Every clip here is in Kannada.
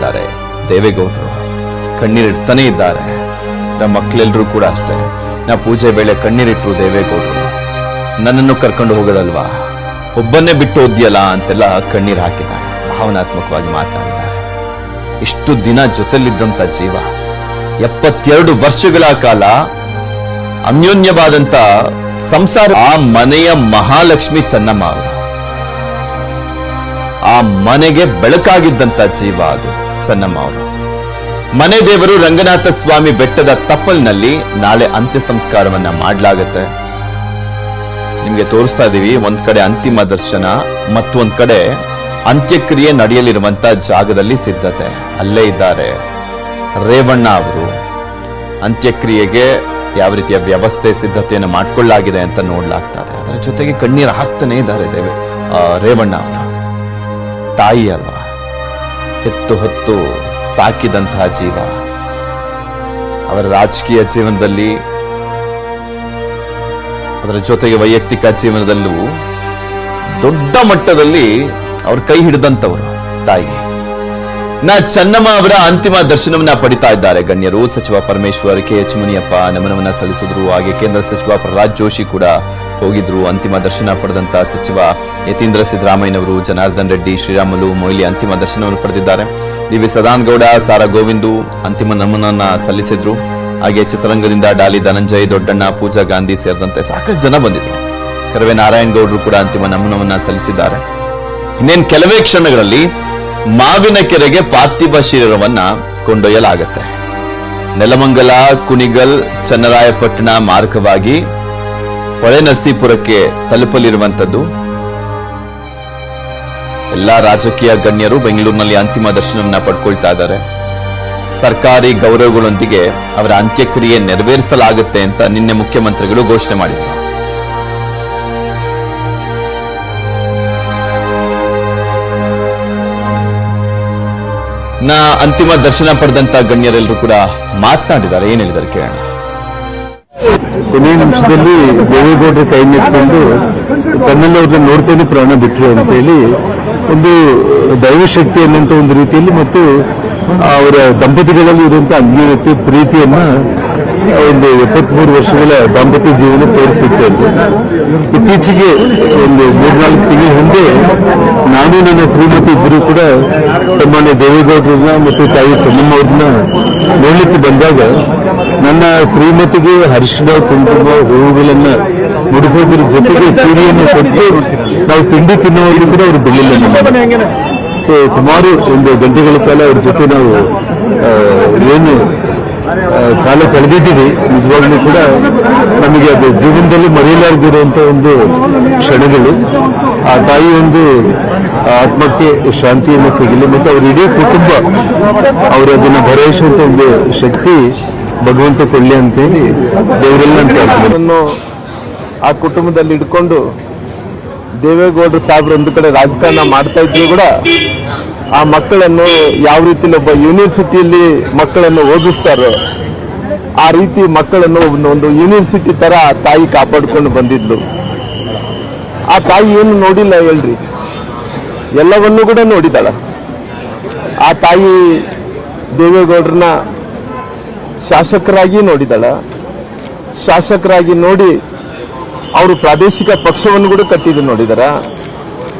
ಇದ್ದಾರೆ ದೇವೇಗೌಡರು. ಕಣ್ಣೀರಿಡ್ತಾನೆ ಇದ್ದಾರೆ. ನಮ್ಮ ಮಕ್ಕಳೆಲ್ಲರೂ ಕೂಡ ಅಷ್ಟೇ. ನಾ ಪೂಜೆ ವೇಳೆ ಕಣ್ಣೀರಿಟ್ರು ದೇವೇಗೌಡರು. ನನ್ನನ್ನು ಕರ್ಕೊಂಡು ಹೋಗೋದಲ್ವಾ, ಒಬ್ಬನ್ನೇ ಬಿಟ್ಟು ಹೋದ್ಯಲ್ಲ ಅಂತೆಲ್ಲ ಕಣ್ಣೀರು ಹಾಕಿದ್ದಾರೆ. ಭಾವನಾತ್ಮಕವಾಗಿ ಮಾತನಾಡಿದ್ದಾರೆ. ಇಷ್ಟು ದಿನ ಜೊತೆಲಿದ್ದಂತ ಜೀವ, 72 ವರ್ಷಗಳ ಕಾಲ ಅನ್ಯೋನ್ಯವಾದಂತ ಸಂಸಾರ, ಆ ಮನೆಯ ಮಹಾಲಕ್ಷ್ಮಿ ಚೆನ್ನಮ್ಮ ಅವರು, ಆ ಮನೆಗೆ ಬೆಳಕಾಗಿದ್ದಂತ ಜೀವ ಅದು ಚೆನ್ನಮ್ಮ ಅವರು. ಮನೆ ದೇವರು ರಂಗನಾಥ ಸ್ವಾಮಿ ಬೆಟ್ಟದ ತಪ್ಪಲಿನಲ್ಲಿ ನಾಳೆ ಅಂತ್ಯ ಸಂಸ್ಕಾರವನ್ನ ಮಾಡಲಾಗತ್ತೆ. ನಿಮ್ಗೆ ತೋರಿಸ್ತಾ ಇದೀವಿ. ಒಂದ್ ಕಡೆ ಅಂತಿಮ ದರ್ಶನ, ಮತ್ತೊಂದ್ ಕಡೆ ಅಂತ್ಯಕ್ರಿಯೆ ನಡೆಯಲಿರುವಂತ ಜಾಗದಲ್ಲಿ ಸಿದ್ಧತೆ. ಅಲ್ಲೇ ಇದ್ದಾರೆ ರೇವಣ್ಣ ಅವರು. ಅಂತ್ಯಕ್ರಿಯೆಗೆ ಯಾವ ರೀತಿಯ ವ್ಯವಸ್ಥೆ ಸಿದ್ಧತೆಯನ್ನು ಮಾಡಿಕೊಳ್ಳಲಾಗಿದೆ ಅಂತ ನೋಡ್ಲಾಗ್ತದೆ. ಅದರ ಜೊತೆಗೆ ಕಣ್ಣೀರು ಹಾಕ್ತಾನೆ ಇದ್ದಾರೆ ರೇವಣ್ಣ ಅವರು. ತಾಯಿ ಅಲ್ವಾ, ಹೆತ್ತು ಹೊತ್ತು ಸಾಕಿದಂತಹ ಜೀವ. ಅವರ ರಾಜಕೀಯ ಜೀವನದಲ್ಲಿ, ಅದರ ಜೊತೆಗೆ ವೈಯಕ್ತಿಕ ಜೀವನದಲ್ಲೂ ದೊಡ್ಡ ಮಟ್ಟದಲ್ಲಿ ಅವ್ರ ಕೈ ಹಿಡಿದಂತವರು ತಾಯಿ. ಚೆನ್ನಮ್ಮ ಅವರ ಅಂತಿಮ ದರ್ಶನವನ್ನ ಪಡಿತಾ ಇದ್ದಾರೆ ಗಣ್ಯರು. ಸಚಿವ ಪರಮೇಶ್ವರ್, KH ಮುನಿಯಪ್ಪ ನಮನವನ್ನ ಸಲ್ಲಿಸಿದ್ರು. ಹಾಗೆ ಕೇಂದ್ರ ಸಚಿವ ಪ್ರಹ್ಲಾದ್ ಜೋಶಿ ಕೂಡ ಹೋಗಿದ್ರು. ಅಂತಿಮ ದರ್ಶನ ಪಡೆದಂತ ಸಚಿವ ಯತೀಂದ್ರ ಸಿದ್ದರಾಮಯ್ಯನವರು, ಜನಾರ್ದನ್ ರೆಡ್ಡಿ, ಶ್ರೀರಾಮುಲು ಮೊಯ್ಲಿ ಅಂತಿಮ ದರ್ಶನವನ್ನು ಪಡೆದಿದ್ದಾರೆ. DV ಸದಾನಗೌಡ, ಸಾರಾ ಗೋವಿಂದು ಅಂತಿಮ ನಮನವನ್ನ ಸಲ್ಲಿಸಿದ್ರು. ಹಾಗೆ ಚಿತ್ರರಂಗದಿಂದ ಡಾಲಿ ಧನಂಜಯ್, ದೊಡ್ಡಣ್ಣ, ಪೂಜಾ ಗಾಂಧಿ ಸೇರಿದಂತೆ ಸಾಕಷ್ಟು ಜನ ಬಂದಿದ್ರು. ಕರವೇ ನಾರಾಯಣಗೌಡರು ಕೂಡ ಅಂತಿಮ ನಮನವನ್ನ ಸಲ್ಲಿಸಿದ್ದಾರೆ. ಇನ್ನೇನು ಕೆಲವೇ ಕ್ಷಣಗಳಲ್ಲಿ ಮಾವಿನ ಕೆರೆಗೆ ಪಾರ್ಥಿವ ಶರೀರವನ್ನ ಕೊಂಡೊಯ್ಯಲಾಗತ್ತೆ. ನೆಲಮಂಗಲ, ಕುಣಿಗಲ್, ಚನ್ನರಾಯಪಟ್ಟಣ ಮಾರ್ಗವಾಗಿ ಹೊಳೆನರಸೀಪುರಕ್ಕೆ ತಲುಪಲಿರುವಂತದ್ದು. ಎಲ್ಲಾ ರಾಜಕೀಯ ಗಣ್ಯರು ಬೆಂಗಳೂರಿನಲ್ಲಿ ಅಂತಿಮ ದರ್ಶನವನ್ನ ಪಡ್ಕೊಳ್ತಾ ಇದ್ದಾರೆ. ಸರ್ಕಾರಿ ಗೌರವಗಳೊಂದಿಗೆ ಅವರ ಅಂತ್ಯಕ್ರಿಯೆ ನೆರವೇರಿಸಲಾಗುತ್ತೆ ಅಂತ ನಿನ್ನೆ ಮುಖ್ಯಮಂತ್ರಿಗಳು ಘೋಷಣೆ ಮಾಡಿದರು. ಅಂತಿಮ ದರ್ಶನ ಪಡೆದಂತ ಗಣ್ಯರೆಲ್ಲರೂ ಕೂಡ ಮಾತನಾಡಿದ್ದಾರೆ. ಏನ್ ಹೇಳಿದ್ದಾರೆ ಕೇಳೋಣ. ಕೊನೆಯ ನಿಮಿಷದಲ್ಲಿ ದೇವೇಗೌಡರ ಕೈ ನಿಂತ್ಕೊಂಡು ತನ್ನಲ್ಲಿ ಅವ್ರನ್ನ ನೋಡ್ತೇನೆ ಪ್ರಾಣ ಬಿಟ್ರು ಅಂತ ಹೇಳಿ ಒಂದು ದೈವಶಕ್ತಿ ಅನ್ನುವಂತ ಒಂದು ರೀತಿಯಲ್ಲಿ ಮತ್ತು ಅವರ ದಂಪತಿಗಳಲ್ಲಿ ಇರುವಂತಹ ಅನ್ಯೋನ್ಯತೆ, ಪ್ರೀತಿಯನ್ನ ಒಂದು 73 ವರ್ಷಗಳ ದಾಂಪತ್ಯ ಜೀವನ ತೋರಿಸುತ್ತೆ ಅಂತ. ಇತ್ತೀಚೆಗೆ ಒಂದು 3-4 ತಿಂಗಳ ಹಿಂದೆ ನಾನು ನನ್ನ ಶ್ರೀಮತಿ ಇಬ್ಬರು ಕೂಡ ಸನ್ಮಾನ್ಯ ದೇವೇಗೌಡರನ್ನ ಮತ್ತು ತಾಯಿ ಚೆನ್ನಮ್ಮ ಅವ್ರನ್ನ ನೋಡ್ಲಿಕ್ಕೆ ಬಂದಾಗ ನನ್ನ ಶ್ರೀಮತಿಗೆ ಅರಿಶಿಣ, ಕುಂಕುಮ, ಹೂವುಗಳನ್ನ ಮುಡಿಸೋದ್ರ ಜೊತೆಗೆ ಸೀರೆಯನ್ನು ಕೊಟ್ಟು ನಾವು ತಿಂಡಿ ತಿನ್ನುವಾಗಲೂ ಕೂಡ ಅವರು ಬಿಡಲಿಲ್ಲ. ನಮ್ಮ ಸುಮಾರು 1 ಗಂಟೆಗಳ ಕಾಲ ಅವ್ರ ಜೊತೆ ನಾವು ಏನು ಕಾಲ ಕಳೆದಿದ್ದೀವಿ. ನಿಜವಾಗ್ಲೂ ಕೂಡ ನಮಗೆ ಅದು ಜೀವನದಲ್ಲಿ ಮರೆಯಲಾರದಿರುವಂತ ಒಂದು ಕ್ಷಣಗಳು. ಆ ತಾಯಿ ಒಂದು ಆತ್ಮಕ್ಕೆ ಶಾಂತಿಯನ್ನು ಸಿಗಲಿ ಮತ್ತು ಅವ್ರ ಇಡೀ ಕುಟುಂಬ ಅವರು ಅದನ್ನು ಭರವಹಿಸುವಂತ ಒಂದು ಶಕ್ತಿ ಭಗವಂತ ಕೊಡ್ಲಿ ಅಂತೇಳಿ ದೇವರೆಲ್ಲ ಆ ಕುಟುಂಬದಲ್ಲಿ ಇಟ್ಕೊಂಡು ದೇವೇಗೌಡರು ಸಾಹೇಬ್ರು ಒಂದು ಕಡೆ ರಾಜಕಾರಣ ಮಾಡ್ತಾ ಇದ್ರು ಕೂಡ ಆ ಮಕ್ಕಳನ್ನು ಯಾವ ರೀತಿಯಲ್ಲಿ ಒಬ್ಬ ಯೂನಿವರ್ಸಿಟಿಯಲ್ಲಿ ಮಕ್ಕಳನ್ನು ಓದಿಸ್ತಾರೋ ಆ ರೀತಿ ಮಕ್ಕಳನ್ನು ಒಂದು ಯೂನಿವರ್ಸಿಟಿ ತರ ತಾಯಿ ಕಾಪಾಡಿಕೊಂಡು ಬಂದಿದ್ಲು. ಆ ತಾಯಿ ಏನು ನೋಡಿಲ್ಲ ಹೇಳ್ರಿ, ಎಲ್ಲವನ್ನೂ ಕೂಡ ನೋಡಿದಾಳ. ಆ ತಾಯಿ ದೇವೇಗೌಡರನ್ನ ಶಾಸಕರಾಗಿ ನೋಡಿದಾಳ. ಶಾಸಕರಾಗಿ ನೋಡಿ ಅವರು ಪ್ರಾದೇಶಿಕ ಪಕ್ಷವನ್ನು ಕೂಡ ಕಟ್ಟಿದ್ದು ನೋಡಿದಾರ.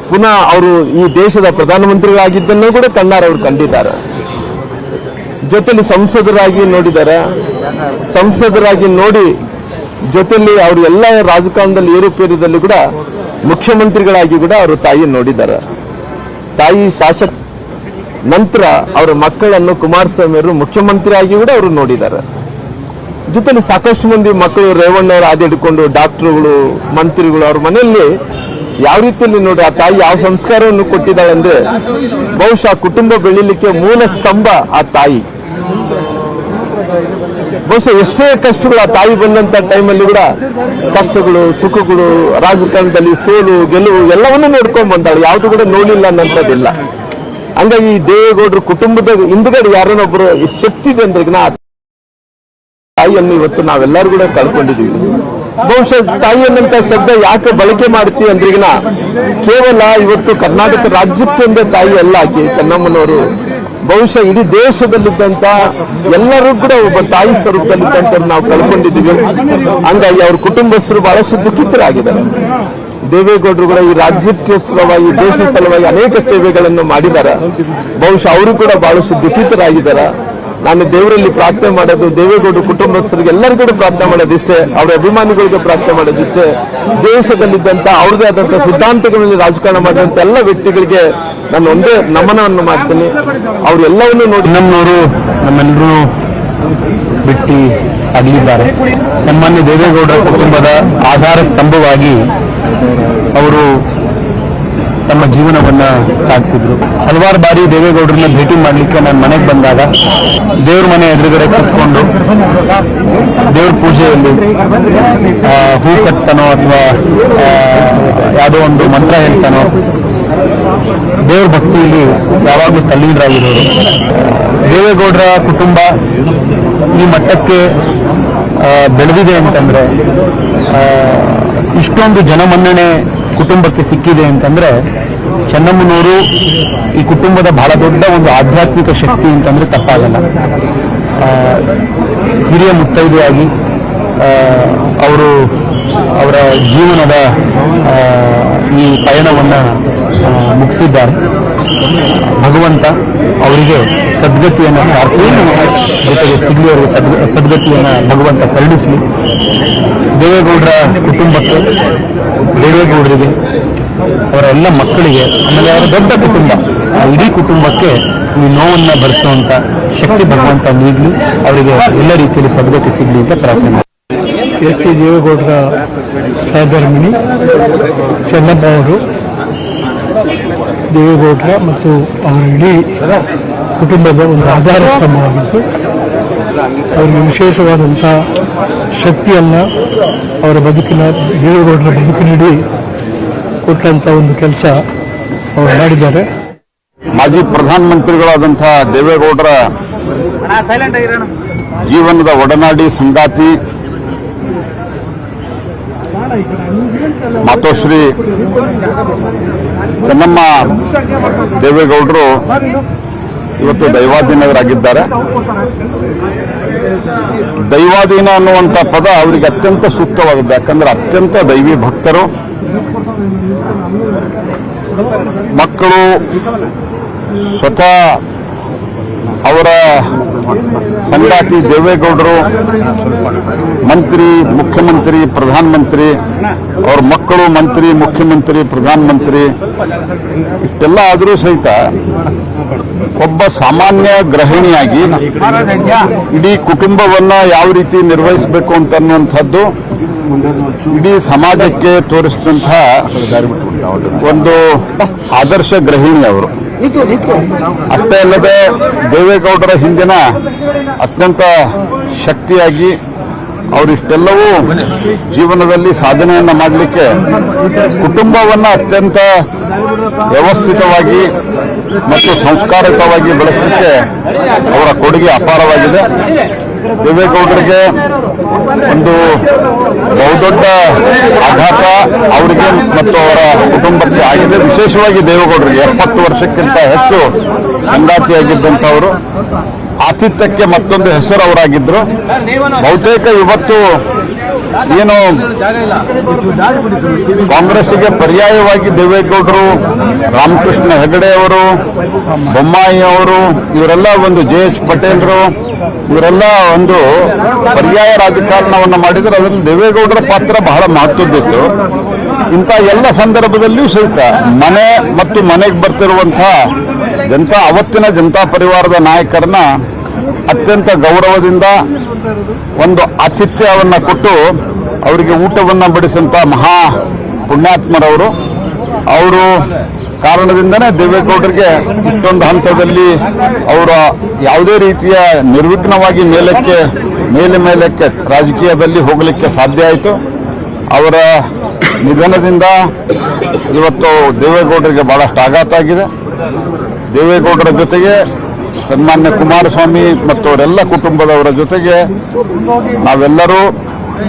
ಪುನಃ ಅವರು ಈ ದೇಶದ ಪ್ರಧಾನಮಂತ್ರಿಗಳಾಗಿದ್ದನ್ನು ಕೂಡ ಕಣ್ಣಾರವ್ರು ಕಂಡಿದ್ದಾರೆ. ಜೊತೆಲಿ ಸಂಸದರಾಗಿ ನೋಡಿದ್ದಾರೆ. ಸಂಸದರಾಗಿ ನೋಡಿ ಜೊತೆಲಿ ಅವರು ಎಲ್ಲ ರಾಜಕಾರಣದಲ್ಲಿ ಏರುಪೇರದಲ್ಲಿ ಕೂಡ ಮುಖ್ಯಮಂತ್ರಿಗಳಾಗಿ ಕೂಡ ಅವರು ತಾಯಿ ನೋಡಿದ್ದಾರೆ. ತಾಯಿ ಶಾಸಕ ನಂತರ ಅವರ ಮಕ್ಕಳನ್ನು ಕುಮಾರಸ್ವಾಮಿ ಅವರು ಮುಖ್ಯಮಂತ್ರಿ ಆಗಿ ಕೂಡ ಅವರು ನೋಡಿದ್ದಾರೆ. ಜೊತೆಲಿ ಸಾಕಷ್ಟು ಮಂದಿ ಮಕ್ಕಳು ರೇವಣ್ಣವರು ಆದಿ ಹಿಡ್ಕೊಂಡು ಡಾಕ್ಟರ್ಗಳು, ಮಂತ್ರಿಗಳು ಅವ್ರ ಮನೆಯಲ್ಲಿ ಯಾವ ರೀತಿಯಲ್ಲಿ ನೋಡಿ ಆ ತಾಯಿ ಯಾವ ಸಂಸ್ಕಾರವನ್ನು ಕೊಟ್ಟಿದ್ದಾಳೆ ಅಂದ್ರೆ ಬಹುಶಃ ಕುಟುಂಬ ಬೆಳೀಲಿಕ್ಕೆ ಮೂಲ ಸ್ತಂಭ ಆ ತಾಯಿ. ಬಹುಶಃ ಎಷ್ಟೇ ಕಷ್ಟಗಳು ಆ ತಾಯಿ ಬಂದಂತ ಟೈಮಲ್ಲಿ ಕೂಡ ಕಷ್ಟಗಳು, ಸುಖಗಳು, ರಾಜಕಾರಣದಲ್ಲಿ ಸೋಲು, ಗೆಲುವು ಎಲ್ಲವನ್ನೂ ನೋಡ್ಕೊಂಡ್ ಬಂದಾಳು. ಯಾವುದು ಕೂಡ ನೋಡಿಲ್ಲ ಅನ್ನೋದಿಲ್ಲ. ಹಂಗಾಗಿ ಈ ದೇವೇಗೌಡರು ಕುಟುಂಬದ ಹಿಂದ್ಗಡೆ ಯಾರನ್ನೊಬ್ಬರು ಶಕ್ತಿ ಇದೆ ಅಂದ್ರೆ ತಾಯಿಯನ್ನು ಇವತ್ತು ನಾವೆಲ್ಲರೂ ಕೂಡ ಕಳ್ಕೊಂಡಿದೀವಿ. ಬಹುಶಃ ತಾಯಿ ಅನ್ನಂತ ಶಬ್ದ ಯಾಕೆ ಬಳಕೆ ಮಾಡ್ತೀವಿ ಅಂದ್ರಿಗಿನ ಕೇವಲ ಇವತ್ತು ಕರ್ನಾಟಕ ರಾಜ್ಯಕ್ಕೆ ತಾಯಿ ಅಲ್ಲ ಆಕೆ ಚೆನ್ನಮ್ಮನವರು ಬಹುಶಃ ಇಡೀ ದೇಶದಲ್ಲಿದ್ದಂತ ಎಲ್ಲರೂ ಕೂಡ ಒಬ್ಬ ತಾಯಿ ಸ್ವರೂಪದಲ್ಲಿದ್ದಂತ ನಾವು ಕಳ್ಕೊಂಡಿದ್ದೀವಿ. ಹಂಗಾಗಿ ಅವ್ರ ಕುಟುಂಬಸ್ಥರು ಬಹಳಷ್ಟು ದುಃಖಿತರಾಗಿದ್ದಾರೆ. ದೇವೇಗೌಡರು ಕೂಡ ಈ ರಾಜ್ಯಕ್ಕೆ ಸಲುವಾಗಿ, ಈ ದೇಶ ಸಲುವಾಗಿ ಅನೇಕ ಸೇವೆಗಳನ್ನು ಮಾಡಿದ್ದಾರೆ. ಬಹುಶಃ ಅವರು ಕೂಡ ಬಹಳಷ್ಟು ದುಃಖಿತರಾಗಿದ್ದಾರೆ. ನಾನು ದೇವರಲ್ಲಿ ಪ್ರಾರ್ಥನೆ ಮಾಡೋದು, ದೇವೇಗೌಡರು ಕುಟುಂಬಸ್ಥರಿಗೆ ಎಲ್ಲರಿಗೂ ಕೂಡ ಪ್ರಾರ್ಥನೆ ಮಾಡೋದಿಷ್ಟೇ, ಅವರ ಅಭಿಮಾನಿಗಳಿಗೆ ಪ್ರಾರ್ಥನೆ ಮಾಡೋದಿಷ್ಟೇ, ದೇಶದಲ್ಲಿದ್ದಂತ ಅವ್ರದೇ ಆದಂತಹ ಸಿದ್ಧಾಂತಗಳಲ್ಲಿ ರಾಜಕಾರಣ ಮಾಡಿದಂತ ಎಲ್ಲ ವ್ಯಕ್ತಿಗಳಿಗೆ ನಾನು ಒಂದೇ ನಮನವನ್ನು ಮಾಡ್ತೀನಿ. ಅವರೆಲ್ಲವನ್ನೂ ನೋಡಿ ನಮ್ಮವರು ನಮ್ಮೆಲ್ಲರೂ ಬಿಟ್ಟು ಅಗಲಿದ್ದಾರೆ. ಸನ್ಮಾನ್ಯ ದೇವೇಗೌಡರ ಕುಟುಂಬದ ಆಧಾರ ಸ್ತಂಭವಾಗಿ ಅವರು ತಮ್ಮ ಜೀವನವನ್ನ ಸಾಗಿಸಿದ್ರು. ಹಲವಾರು ಬಾರಿ ದೇವೇಗೌಡರನ್ನ ಭೇಟಿ ಮಾಡಲಿಕ್ಕೆ ನಾನು ಮನೆಗೆ ಬಂದಾಗ ದೇವ್ರ ಮನೆ ಎದುರುಗಡೆ ಕೂತ್ಕೊಂಡು ದೇವ್ರ ಪೂಜೆಯಲ್ಲಿ ಹೂ ಕಟ್ತಾನೋ ಅಥವಾ ಯಾವುದೋ ಒಂದು ಮಂತ್ರ ಹೇಳ್ತಾನೋ, ದೇವ್ರ ಭಕ್ತಿಯಲ್ಲಿ ಯಾವಾಗಲೂ ತಲ್ಲೀನರಾಗಿರೋರು. ದೇವೇಗೌಡರ ಕುಟುಂಬ ಈ ಮಟ್ಟಕ್ಕೆ ಬೆಳೆದಿದೆ ಅಂತಂದ್ರೆ, ಇಷ್ಟೊಂದು ಜನಮನ್ನಣೆ ಕುಟುಂಬಕ್ಕೆ ಸಿಕ್ಕಿದೆ ಅಂತಂದ್ರೆ, ಚೆನ್ನಮ್ಮನವರು ಈ ಕುಟುಂಬದ ಬಹಳ ದೊಡ್ಡ ಒಂದು ಆಧ್ಯಾತ್ಮಿಕ ಶಕ್ತಿ ಅಂತಂದ್ರೆ ತಪ್ಪಾಗಲ್ಲ. ಹಿರಿಯ ಮುತ್ತೈದೆಯಾಗಿ ಅವರು ಅವರ ಜೀವನದ ಈ ಪಯಣವನ್ನ ಮುಗಿಸಿದ್ದಾರೆ. ಭಗವಂತ ಅವರಿಗೆ ಸದ್ಗತಿಯನ್ನು ಪ್ರಾರ್ಥನೆ ಜೊತೆಗೆ ಸಿಗಲಿ, ಅವರಿಗೆ ಸದ್ಗತಿಯನ್ನು ಭಗವಂತ ಕರುಣಿಸಲಿ. ದೇವೇಗೌಡರ ಕುಟುಂಬಕ್ಕೆ, ದೇವೇಗೌಡರಿಗೆ, ಅವರ ಎಲ್ಲ ಮಕ್ಕಳಿಗೆ, ಆಮೇಲೆ ಅವರ ದೊಡ್ಡ ಕುಟುಂಬ, ಆ ಇಡೀ ಕುಟುಂಬಕ್ಕೆ ಈ ನೋವನ್ನ ಭರಿಸುವಂತ ಶಕ್ತಿ ಭಗವಂತ ನೀಡಲಿ, ಅವರಿಗೆ ಎಲ್ಲ ರೀತಿಯಲ್ಲಿ ಸದ್ಗತಿ ಸಿಗಲಿ ಅಂತ ಪ್ರಾರ್ಥನೆ ಮಾಡಿ. ಎಚ್.ಡಿ. ದೇವೇಗೌಡರ ಸಹಧರ್ಮಿಣಿ ಚೆನ್ನಮ್ಮ ಅವರು ದೇವೇಗೌಡರ ಮತ್ತು ಅವರ ಇಡೀ ಕುಟುಂಬದ ಒಂದು ಆಧಾರ ಸ್ತಂಭವಾಗಿದ್ದು, ಅವರಿಗೆ ವಿಶೇಷವಾದಂಥ ಶಕ್ತಿಯನ್ನು ಅವರ ಬದುಕಿನ, ದೇವೇಗೌಡರ ಬದುಕಿನಡಿ ಕೊಟ್ಟಂಥ ಒಂದು ಕೆಲಸ ಅವರು ಮಾಡಿದ್ದಾರೆ. ಮಾಜಿ ಪ್ರಧಾನಮಂತ್ರಿಗಳಾದಂತಹ ದೇವೇಗೌಡರ ಜೀವನದ ಒಡನಾಡಿ, ಸಂಗಾತಿ, ಮಾತೋಶ್ರೀ ಚೆನ್ನಮ್ಮ ದೇವೇಗೌಡರು ಇವತ್ತು ದೈವಾಧೀನರಾಗಿದ್ದಾರೆ. ದೈವಾಧೀನ ಅನ್ನುವಂಥ ಪದ ಅವರಿಗೆ ಅತ್ಯಂತ ಸೂಕ್ತವಾಗಿದೆ. ಯಾಕಂದ್ರೆ ಅತ್ಯಂತ ದೈವಿ ಭಕ್ತರು. ಮಕ್ಕಳು ಸ್ವತಃ ಅವರ ಸಂಗಾತಿ ದೇವೇಗೌಡರು ಮಂತ್ರಿ, ಮುಖ್ಯಮಂತ್ರಿ, ಪ್ರಧಾನಮಂತ್ರಿ, ಅವ್ರ ಮಕ್ಕಳು ಮಂತ್ರಿ, ಮುಖ್ಯಮಂತ್ರಿ, ಪ್ರಧಾನಮಂತ್ರಿ, ಇಷ್ಟೆಲ್ಲ ಆದರೂ ಸಹಿತ ಒಬ್ಬ ಸಾಮಾನ್ಯ ಗೃಹಿಣಿಯಾಗಿ ಇಡೀ ಕುಟುಂಬವನ್ನ ಯಾವ ರೀತಿ ನಿರ್ವಹಿಸಬೇಕು ಅಂತನ್ನುವಂಥದ್ದು ಇಡೀ ಸಮಾಜಕ್ಕೆ ತೋರಿಸಿದಂತಹ ಒಂದು ಆದರ್ಶ ಗೃಹಿಣಿ ಅವರು. ಅಷ್ಟೇ ಅಲ್ಲದೆ ದೇವೇಗೌಡರ ಹಿಂದಿನ ಅತ್ಯಂತ ಶಕ್ತಿಯಾಗಿ ಅವರಿಷ್ಟೆಲ್ಲವೂ ಜೀವನದಲ್ಲಿ ಸಾಧನೆಯನ್ನ ಮಾಡಲಿಕ್ಕೆ ಕುಟುಂಬವನ್ನ ಅತ್ಯಂತ ವ್ಯವಸ್ಥಿತವಾಗಿ ಮತ್ತು ಸಂಸ್ಕಾರಿತವಾಗಿ ಬೆಳೆಸಲಿಕ್ಕೆ ಅವರ ಕೊಡುಗೆ ಅಪಾರವಾಗಿದೆ. ದೇವೇಗೌಡರಿಗೆ ಒಂದು ಬಹುದೊಡ್ಡ ಆಘಾತ ಅವರಿಗೆ ಮತ್ತು ಅವರ ಕುಟುಂಬಕ್ಕೆ ಆಗಿದೆ. ವಿಶೇಷವಾಗಿ ದೇವೇಗೌಡರಿಗೆ 70 ವರ್ಷಕ್ಕಿಂತ ಹೆಚ್ಚು ಸಂಗಾತಿಯಾಗಿದ್ದಂಥವರು, ಆತಿಥ್ಯಕ್ಕೆ ಮತ್ತೊಂದು ಹೆಸರು ಅವರಾಗಿದ್ರು. ಬಹುತೇಕ ಇವತ್ತು ಏನು ಕಾಂಗ್ರೆಸ್ಸಿಗೆ ಪರ್ಯಾಯವಾಗಿ ದೇವೇಗೌಡರು, ರಾಮಕೃಷ್ಣ ಹೆಗಡೆ ಅವರು, ಬೊಮ್ಮಾಯಿ ಅವರು, ಇವರೆಲ್ಲ ಒಂದು ಜೆ.ಎಚ್. ಪಟೇಲ್ರು, ಇವರೆಲ್ಲ ಒಂದು ಪರ್ಯಾಯ ರಾಜಕಾರಣವನ್ನು ಮಾಡಿದರೆ ಅದರಲ್ಲಿ ದೇವೇಗೌಡರ ಪಾತ್ರ ಬಹಳ ಮಹತ್ವದ್ದಿತ್ತು. ಇಂಥ ಎಲ್ಲ ಸಂದರ್ಭದಲ್ಲಿಯೂ ಸಹಿತ ಮನೆ ಮತ್ತು ಮನೆಗೆ ಬರ್ತಿರುವಂತಹ ಅವತ್ತಿನ ಜನತಾ ಪರಿವಾರದ ನಾಯಕರನ್ನ ಅತ್ಯಂತ ಗೌರವದಿಂದ ಒಂದು ಆತಿಥ್ಯವನ್ನ ಕೊಟ್ಟು ಅವರಿಗೆ ಊಟವನ್ನ ಬಡಿಸಂತ ಮಹಾ ಪುಣ್ಯಾತ್ಮರವರು. ಅವರು ಕಾರಣದಿಂದನೇ ದೇವೇಗೌಡರಿಗೆ ಇಷ್ಟೊಂದು ಹಂತದಲ್ಲಿ ಅವರ ಯಾವುದೇ ರೀತಿಯ ನಿರ್ವಿಘ್ನವಾಗಿ ಮೇಲಕ್ಕೆ ರಾಜಕೀಯದಲ್ಲಿ ಹೋಗಲಿಕ್ಕೆ ಸಾಧ್ಯ ಆಯಿತು. ಅವರ ನಿಧನದಿಂದ ಇವತ್ತು ದೇವೇಗೌಡರಿಗೆ ಬಹಳಷ್ಟು ಆಘಾತ ಆಗಿದೆ. ದೇವೇಗೌಡರ ಜೊತೆಗೆ ಸನ್ಮಾನ್ಯ ಕುಮಾರಸ್ವಾಮಿ ಮತ್ತು ಅವರೆಲ್ಲ ಕುಟುಂಬದವರ ಜೊತೆಗೆ ನಾವೆಲ್ಲರೂ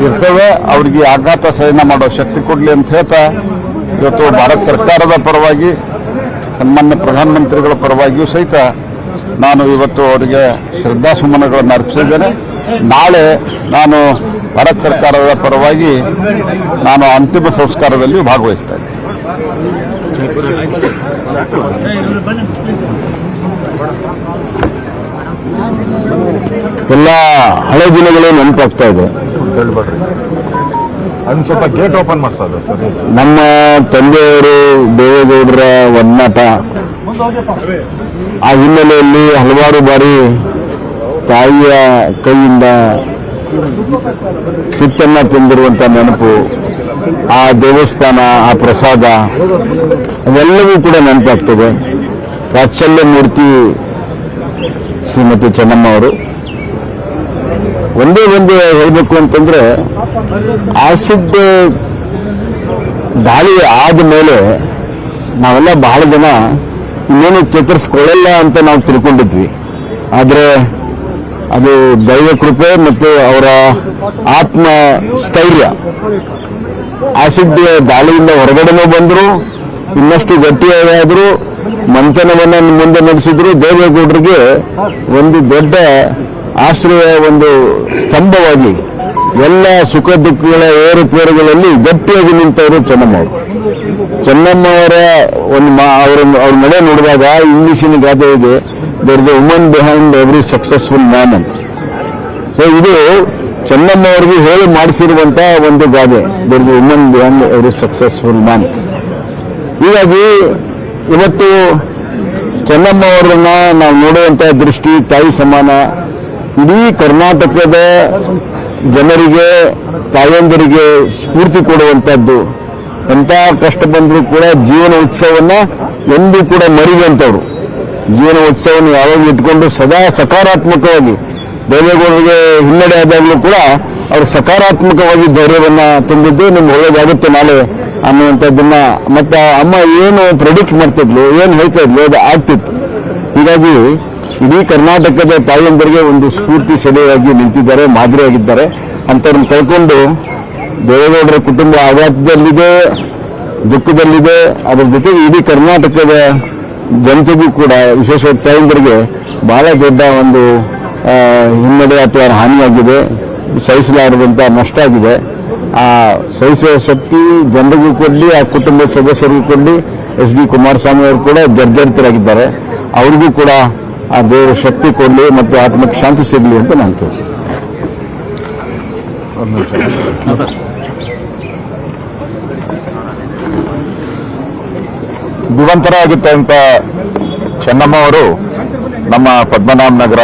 ಇರ್ತೇವೆ. ಅವರಿಗೆ ಆಘಾತ ಸಹನ ಮಾಡೋ ಶಕ್ತಿ ಕೊಡಲಿ ಅಂತ ಹೇಳ್ತಾ ಇವತ್ತು ಭಾರತ ಸರ್ಕಾರದ ಪರವಾಗಿ, ಸನ್ಮಾನ್ಯ ಪ್ರಧಾನಮಂತ್ರಿಗಳ ಪರವಾಗಿಯೂ ಸಹಿತ ನಾನು ಇವತ್ತು ಅವರಿಗೆ ಶ್ರದ್ಧಾಸುಮನಗಳನ್ನು ಅರ್ಪಿಸಿದ್ದೇನೆ. ನಾಳೆ ನಾನು ಭಾರತ ಸರ್ಕಾರದ ಪರವಾಗಿ ನಾನು ಅಂತಿಮ ಸಂಸ್ಕಾರದಲ್ಲಿ ಭಾಗವಹಿಸ್ತಾ ಇದ್ದೇನೆ. ಎಲ್ಲ ಹಳೆ ದಿನಗಳು ನೆನಪಾಗ್ತಾ ಇದೆ. ಅದನ್ನ ಸ್ವಲ್ಪ ಗೇಟ್ ಓಪನ್ ಮಾಡಿಸೋದು. ನಮ್ಮ ತಂದೆಯವರು ದೇವೇಗೌಡರ ಒಡನಾಟ, ಆ ಹಿನ್ನೆಲೆಯಲ್ಲಿ ಹಲವಾರು ಬಾರಿ ತಾಯಿಯ ಕೈಯಿಂದ ತುತ್ತನ್ನ ತಿಂದಿರುವಂತ ನೆನಪು, ಆ ದೇವಸ್ಥಾನ, ಆ ಪ್ರಸಾದ ಅವೆಲ್ಲವೂ ಕೂಡ ನೆನಪಾಗ್ತದೆ. ವಾತ್ಸಲ್ಯ ಮೂರ್ತಿ ಶ್ರೀಮತಿ ಚೆನ್ನಮ್ಮ ಅವರು ಒಂದೇ ಹೇಳಬೇಕು ಅಂತಂದ್ರೆ, ಆಸಿಡ್ ದಾಳಿ ಆದ ಮೇಲೆ ನಾವೆಲ್ಲ ಬಹಳ ಜನ ಇನ್ನೇನು ಚೇತರಿಸ್ಕೊಳ್ಳಲ್ಲ ಅಂತ ನಾವು ತಿಳ್ಕೊಂಡಿದ್ವಿ. ಆದರೆ ಅದು ದೈವ ಕೃಪೆ ಮತ್ತು ಅವರ ಆತ್ಮ ಸ್ಥೈರ್ಯ. ಆಸಿಡ್ ದಾಳಿಯಿಂದ ಹೊರಗಡೆನೂ ಬಂದರು, ಇನ್ನಷ್ಟು ಗಟ್ಟಿಯಾದರೂ ಮಂಥನವನ್ನ ಮುಂದೆ ನಡೆಸಿದ್ರು. ದೇವೇಗೌಡರಿಗೆ ಒಂದು ದೊಡ್ಡ ಆಶ್ರಯ, ಒಂದು ಸ್ತಂಭವಾಗಿ ಎಲ್ಲ ಸುಖ ದುಃಖಗಳ ಏರುಪೇರುಗಳಲ್ಲಿ ಗಟ್ಟಿಯಾಗಿ ನಿಂತವರು ಚೆನ್ನಮ್ಮ ಅವರು. ಚೆನ್ನಮ್ಮ ಅವರ ಅವ್ರ ನಡೆ ನೋಡಿದಾಗ ಇಂಗ್ಲಿಷಿನ ಗಾದೆ ಇದೆ, there is a woman behind every successful man ಅಂತ. ಸೊ ಇದು ಚೆನ್ನಮ್ಮ ಅವರಿಗೆ ಹೇಳಿ ಮಾಡಿಸಿರುವಂತ ಒಂದು ಗಾದೆ, there is a woman behind every successful man. ಹೀಗಾಗಿ ಇವತ್ತು ಚೆನ್ನಮ್ಮ ಅವರನ್ನ ನಾವು ನೋಡುವಂತ ದೃಷ್ಟಿ ತಾಯಿ ಸಮಾನ. ಇಡೀ ಕರ್ನಾಟಕದ ಜನರಿಗೆ, ತಾಯಂದರಿಗೆ ಸ್ಫೂರ್ತಿ ಕೊಡುವಂತದ್ದು. ಎಂಥ ಕಷ್ಟ ಬಂದರೂ ಕೂಡ ಜೀವನ ಉತ್ಸವನ್ನ ಎಂದೂ ಕೂಡ ಮರಿದಂಥವ್ರು. ಜೀವನ ಉತ್ಸವವನ್ನು ಯಾವಾಗ ಇಟ್ಕೊಂಡು ಸದಾ ಸಕಾರಾತ್ಮಕವಾಗಿ, ದೇವೇಗೌಡರಿಗೆ ಹಿನ್ನಡೆ ಆದಾಗಲೂ ಕೂಡ ಅವ್ರು ಸಕಾರಾತ್ಮಕವಾಗಿ ಧೈರ್ಯವನ್ನ ತುಂಬಿದ್ದು, ನಿಮ್ಗೆ ಒಳ್ಳೇದಾಗುತ್ತೆ ನಾಳೆ ಅನ್ನುವಂಥದ್ದನ್ನ ಮತ್ತೆ ಅಮ್ಮ ಏನು ಪ್ರೆಡಿಕ್ಟ್ ಮಾಡ್ತಿದ್ಲು, ಏನು ಹೇಳ್ತಾ ಇದ್ಲು, ಅದು ಆಗ್ತಿತ್ತು. ಹೀಗಾಗಿ ಇಡೀ ಕರ್ನಾಟಕದ ತಾಯಿಯಂದರಿಗೆ ಒಂದು ಸ್ಫೂರ್ತಿ ಸೆಲೆಯಾಗಿ ನಿಂತಿದ್ದಾರೆ, ಮಾದರಿಯಾಗಿದ್ದಾರೆ. ಅಂಥವ್ರನ್ನ ಕಳ್ಕೊಂಡು ದೇವೇಗೌಡರ ಕುಟುಂಬ ಆಘಾತದಲ್ಲಿದೆ, ದುಃಖದಲ್ಲಿದೆ. ಅದರ ಜೊತೆಗೆ ಇಡೀ ಕರ್ನಾಟಕದ ಜನತೆಗೂ ಕೂಡ, ವಿಶೇಷವಾಗಿ ತಾಯಂದರಿಗೆ ಬಹಳ ದೊಡ್ಡ ಒಂದು ಹಿನ್ನಡೆ ಅಥವಾ ಹಾನಿಯಾಗಿದೆ, ಸಹಿಸಲಾರದಂತ ನಷ್ಟ ಆಗಿದೆ. ಆ ಸಹಿಸುವ ಶಕ್ತಿ ಜನರಿಗೂ ಕೊಡಲಿ, ಆ ಕುಟುಂಬದ ಸದಸ್ಯರಿಗೂ ಕೊಡಲಿ. ಎಸ್ ಡಿ ಕುಮಾರಸ್ವಾಮಿ ಅವರು ಕೂಡ ಜರ್ಜರಿತರಾಗಿದ್ದಾರೆ, ಅವ್ರಿಗೂ ಕೂಡ ಆ ದೇವರ ಶಕ್ತಿ ಕೊಡಲಿ ಮತ್ತು ಆತ್ಮಕ್ಕೆ ಶಾಂತಿ ಸಿಗಲಿ ಅಂತ ನಾನು ಕೇಳ್ತೀನಿ. ದಿವಂತರಾಗಿದ್ದಂಥ ಚೆನ್ನಮ್ಮ ಅವರು ನಮ್ಮ ಪದ್ಮನಾಭ ನಗರ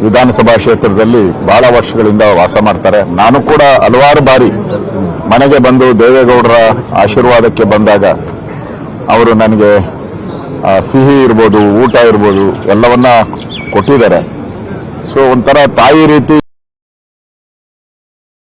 ವಿಧಾನಸಭಾ ಕ್ಷೇತ್ರದಲ್ಲಿ ಬಹಳ ವರ್ಷಗಳಿಂದ ವಾಸ ಮಾಡ್ತಾರೆ. ನಾನು ಕೂಡ ಹಲವಾರು ಬಾರಿ ಮನೆಗೆ ಬಂದು ದೇವೇಗೌಡರ ಆಶೀರ್ವಾದಕ್ಕೆ ಬಂದಾಗ ಅವರು ನನಗೆ ಸಿಹಿ ಇರ್ಬೋದು, ಊಟ ಇರ್ಬೋದು, ಎಲ್ಲವನ್ನ ಕೊಟ್ಟಿದ್ದಾರೆ. ಸೊ ಒಂಥರ ತಾಯಿ ರೀತಿ